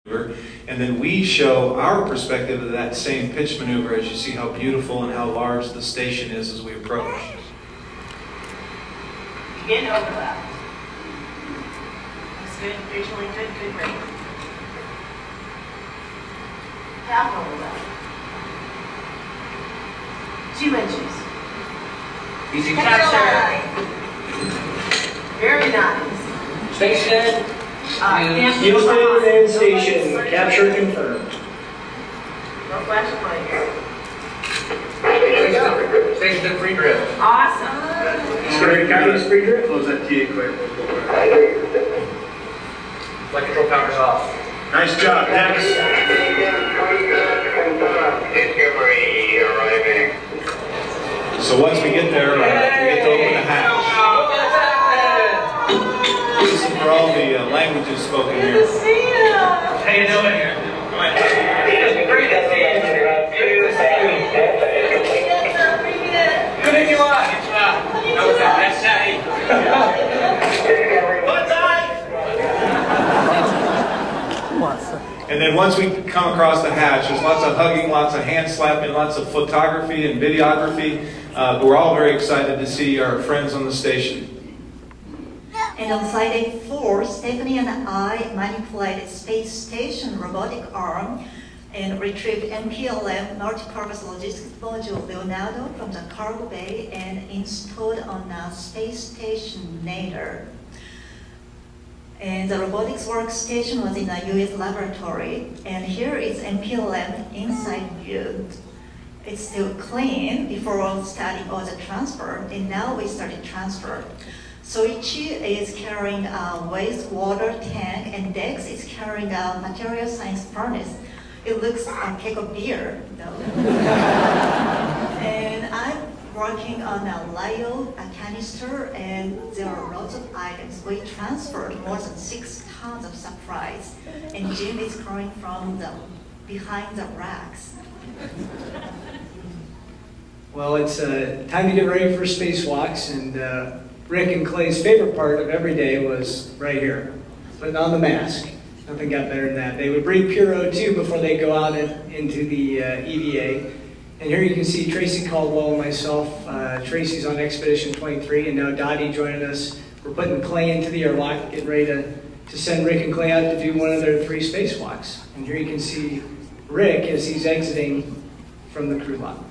And then we show our perspective of that same pitch maneuver as you see how beautiful and how large the station is as we approach. Again, overlap. Looks good, visually good, good rate. Half overlap. 2 inches. Easy capture. Very nice. Station. Houston and station. Capture confirmed. No flashing lights. Station free drift. Awesome. Scary County's free drift. Close that TA quick. Flight control power's off. Nice job, Dex. Discovery arriving. So once we get there, we get to open the hatch. This is for all the languages spoken here. Good to see you. How you doing here? It's great to see you. Good to see you. Good in your eye. Good job. That was that. That's Shaggy. What time? And then once we come across the hatch, there's lots of hugging, lots of hand slapping, lots of photography and videography. But we're all very excited to see our friends on the station. And on flight day 4, Stephanie and I manipulated Space Station robotic arm and retrieved MPLM multi-purpose logistics module Leonardo from the cargo bay and installed on a Space Station nadir. And the robotics workstation was in a US laboratory, and here is MPLM inside view. It's still clean before starting all the transfer, and now we started transfer. Soichi is carrying a wastewater tank, and Dex is carrying a material science furnace. It looks like a keg of beer, though. And I'm working on a Lyo, a canister, and there are lots of items. We transferred more than 6 tons of supplies, and Jim is coming from behind the racks. Well, it's time to get ready for spacewalks, and Rick and Clay's favorite part of every day was right here, putting on the mask. Nothing got better than that. They would breathe pure O2 before they go out into the EVA. And here you can see Tracy Caldwell and myself. Tracy's on Expedition 23, and now Dottie joining us. We're putting Clay into the airlock, getting ready to send Rick and Clay out to do one of their 3 spacewalks. And here you can see Rick as he's exiting from the crew lock.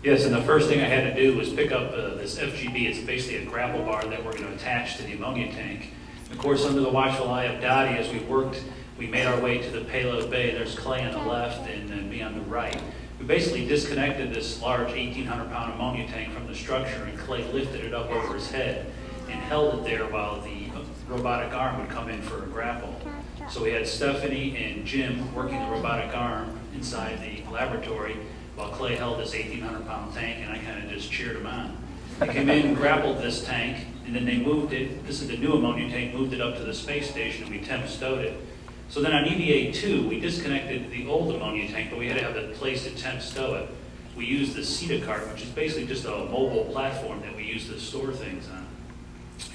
Yes, and the first thing I had to do was pick up this FGB. It's basically a grapple bar that we're going to attach to the ammonia tank. Of course, under the watchful eye of Dottie, as we worked, we made our way to the payload bay. There's Clay on the left and me on the right. We basically disconnected this large 1,800-pound ammonia tank from the structure, and Clay lifted it up over his head and held it there while the robotic arm would come in for a grapple. So we had Stephanie and Jim working the robotic arm inside the laboratory, while Clay held this 1,800-pound tank, and I kind of just cheered him on. They came in and grappled this tank, and then they moved it. This is the new ammonia tank, moved it up to the space station, and we temp stowed it. So then on EVA 2, we disconnected the old ammonia tank, but we had to have a place to temp stow it. We used the CETA cart, which is basically just a mobile platform that we use to store things on.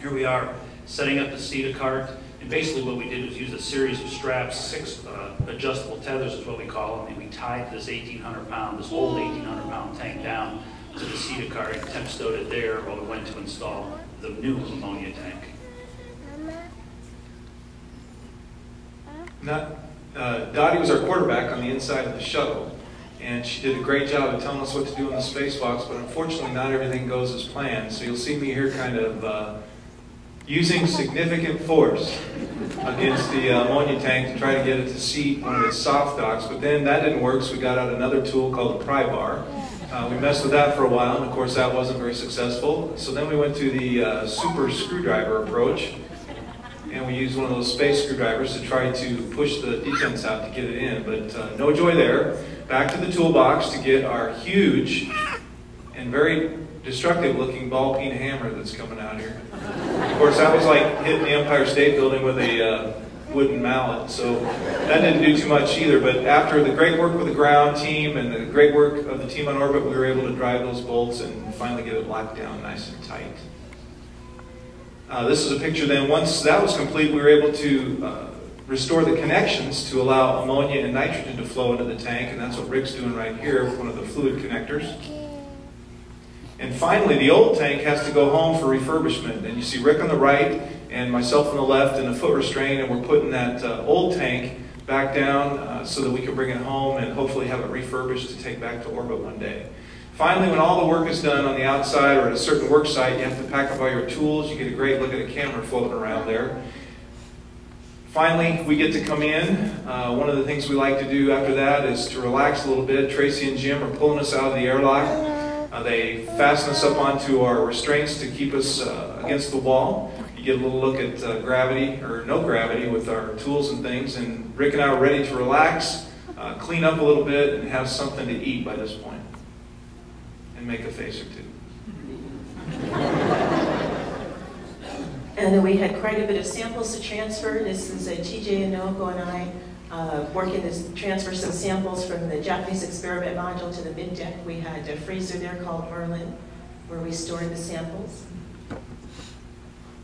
Here we are setting up the CETA cart. And basically what we did was use a series of straps, 6 adjustable tethers is what we call them, and we tied this 1,800-pound, this old 1,800-pound tank down to the CETA cart and temp stowed it there while we went to install the new ammonia tank. Dottie was our quarterback on the inside of the shuttle, and she did a great job of telling us what to do on the spacewalks, but unfortunately not everything goes as planned. So you'll see me here kind of using significant force against the ammonia tank to try to get it to seat one of its soft docks, but then that didn't work, so we got out another tool called the pry bar. We messed with that for a while, and of course that wasn't very successful. So then we went to the super screwdriver approach, and we used one of those space screwdrivers to try to push the detents out to get it in, but no joy there. Back to the toolbox to get our huge and very destructive looking ball peen hammer that's coming out here. Of course, that was like hitting the Empire State Building with a wooden mallet, so that didn't do too much either. But after the great work with the ground team and the great work of the team on orbit, we were able to drive those bolts and finally get it locked down nice and tight. This is a picture then. Once that was complete, we were able to restore the connections to allow ammonia and nitrogen to flow into the tank, and that's what Rick's doing right here with one of the fluid connectors. And finally, the old tank has to go home for refurbishment. And you see Rick on the right and myself on the left in a foot restraint, and we're putting that old tank back down so that we can bring it home and hopefully have it refurbished to take back to orbit one day. Finally, when all the work is done on the outside or at a certain work site, you have to pack up all your tools. You get a great look at a camera floating around there. Finally, we get to come in. One of the things we like to do after that is to relax a little bit. Tracy and Jim are pulling us out of the airlock. They fasten us up onto our restraints to keep us against the wall. You get a little look at gravity, or no gravity, with our tools and things. And Rick and I are ready to relax, clean up a little bit, and have something to eat by this point. And make a face or two. And then we had quite a bit of samples to transfer. This is TJ Inoko and I working to transfer some samples from the Japanese experiment module to the mid-deck. We had a freezer there called Merlin where we stored the samples.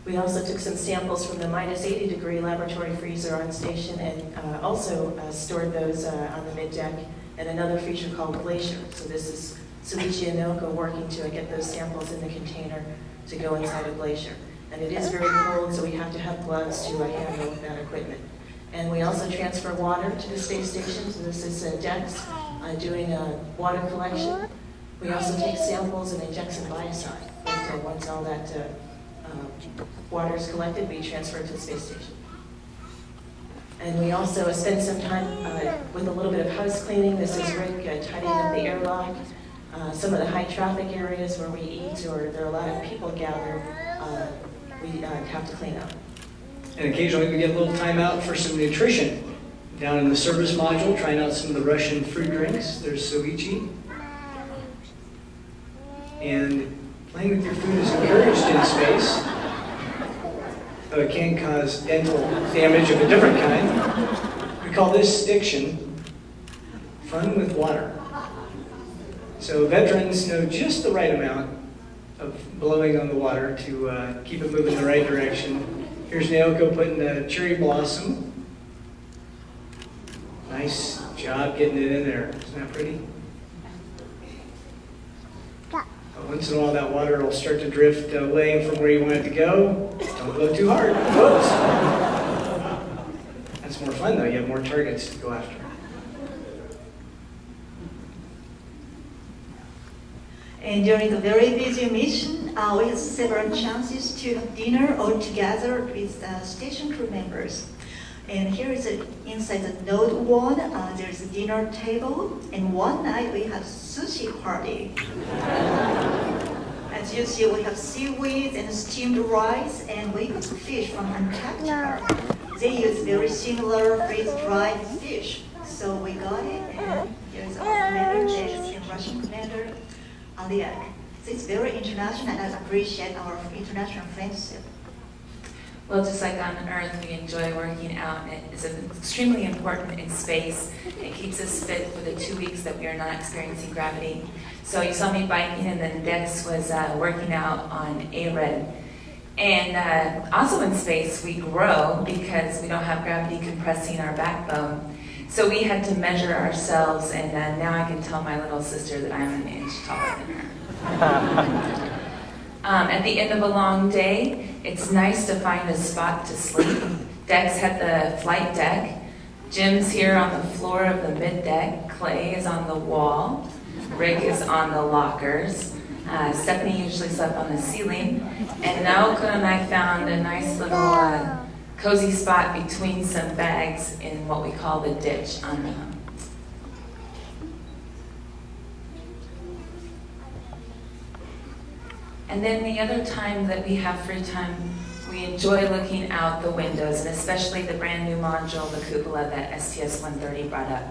We also took some samples from the -80-degree laboratory freezer on station and also stored those on the mid-deck in another freezer called Glacier. So this is Suichi Inoko working to get those samples in the container to go inside a Glacier. And it is very cold, so we have to have gloves to handle that equipment. And we also transfer water to the space station. So this is Dex doing water collection. We also take samples and inject some biocide. So once all that water is collected, we transfer it to the space station. And we also spend some time with a little bit of house cleaning. This is Rick tidying up the airlock. Some of the high traffic areas where we eat or there are a lot of people gathered, we have to clean up. And occasionally we get a little time out for some nutrition. Down in the service module, trying out some of the Russian fruit drinks. There's Soichi. And playing with your food is encouraged in space, though it can cause dental damage of a different kind. We call this stiction fun with water. So veterans know just the right amount of blowing on the water to keep it moving in the right direction. Here's Naoko putting a cherry blossom. Nice job getting it in there. Isn't that pretty? Once in a while that water will start to drift away from where you want it to go. Don't blow too hard. Whoops. That's more fun though. You have more targets to go after. And during the very busy mission, we had several chances to have dinner all together with station crew members. And here is inside the Node 1, there's a dinner table, and one night we have sushi party. As you see, we have seaweed and steamed rice, and we got fish from Antarctica. They use very similar freeze-dried fish. So we got it, and here's our commander, there's the Russian commander on the egg. So it's very international, and I appreciate our international friendship. Well, just like on Earth, we enjoy working out. It is extremely important in space. It keeps us fit for the 2 weeks that we are not experiencing gravity. So you saw me biking, and then Dex was working out on ARED. And also in space, we grow because we don't have gravity compressing our backbone. So we had to measure ourselves, and now I can tell my little sister that I'm an inch taller than her. At the end of a long day, it's nice to find a spot to sleep. Dex had the flight deck. Jim's here on the floor of the mid-deck. Clay is on the wall. Rick is on the lockers. Stephanie usually slept on the ceiling. And Naoko and I found a nice little cozy spot between some bags in what we call the ditch on the And then the other time that we have free time, we enjoy looking out the windows, and especially the brand new module, the cupola that STS-130 brought up.